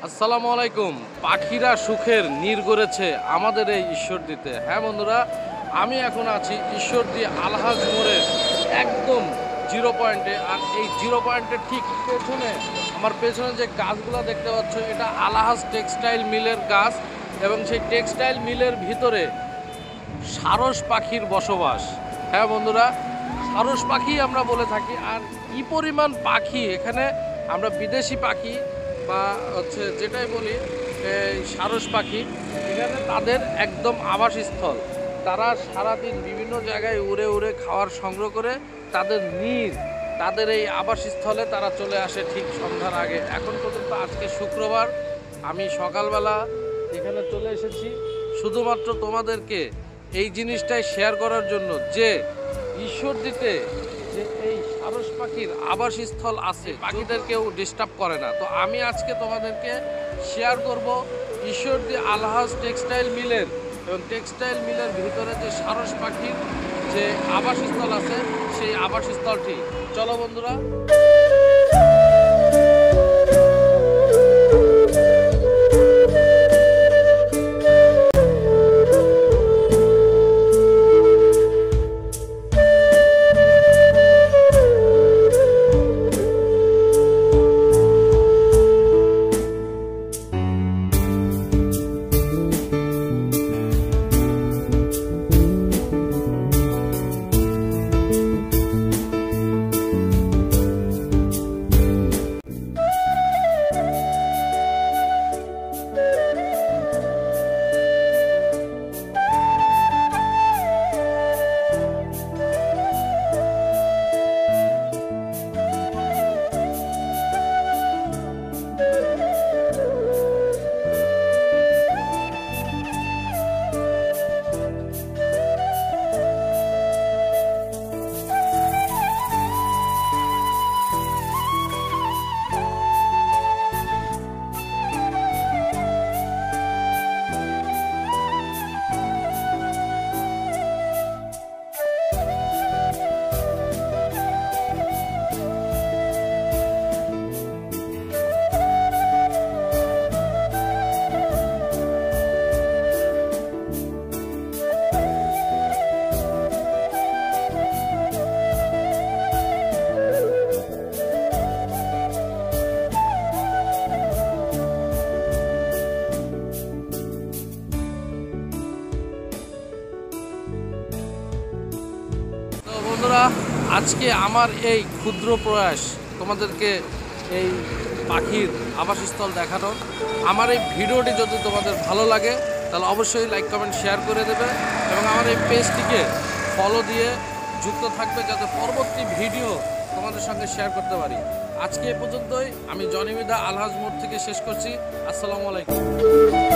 আসসালামু আলাইকুম। পাখিরা সুখের নীড় গড়েছে আমাদের এই ঈশ্বরদীতে। হ্যাঁ বন্ধুরা, আমি এখন আছি ঈশ্বরদী আলহাজ মোড়ের একদম জিরো পয়েন্টে। আর এই জিরো পয়েন্টের ঠিক পেছনে, আমার পেছনে যে গাছগুলো দেখতে পাচ্ছ, এটা আলহাজ টেক্সটাইল মিলের গাছ। এবং সেই টেক্সটাইল মিলের ভিতরে সারস পাখির বসবাস। হ্যাঁ বন্ধুরা, সারস পাখি আমরা বলে থাকি। আর কি পরিমাণ পাখি এখানে, আমরা বিদেশি পাখি বা যেটাই বলি সারস পাখি, এখানে তাদের একদম আবাসস্থল। তারা সারাদিন বিভিন্ন জায়গায় উড়ে উড়ে খাবার সংগ্রহ করে তাদের এই আবাসস্থলে তারা চলে আসে ঠিক সন্ধ্যার আগে। এখন পর্যন্ত আজকে শুক্রবার, আমি সকালবেলা এখানে চলে এসেছি শুধুমাত্র তোমাদেরকে এই জিনিসটাই শেয়ার করার জন্য যে ঈশ্বরদীতে যে এই সারস পাখির আবাসস্থল আছে, পাখিদের কেউ ডিস্টার্ব করে না। তো আমি আজকে তোমাদেরকে শেয়ার করব ঈশ্বরদী আলহাজ টেক্সটাইল মিলের এবং টেক্সটাইল মিলের ভিতরে যে সারস পাখির যে আবাসস্থল আছে, সেই আবাসস্থলটি। চলো বন্ধুরা। বন্ধুরা, আজকে আমার এই ক্ষুদ্র প্রয়াস তোমাদেরকে এই পাখির আবাসস্থল দেখানোর। আমার এই ভিডিওটি যদি তোমাদের ভালো লাগে তাহলে অবশ্যই লাইক কমেন্ট শেয়ার করে দেবে এবং আমার এই পেজটিকে ফলো দিয়ে যুক্ত থাকবে, যাতে পরবর্তী ভিডিও তোমাদের সঙ্গে শেয়ার করতে পারি। আজকে এ পর্যন্তই। আমি জনি মৃধা আলহাজ মোড় থেকে শেষ করছি। আসসালামু আলাইকুম।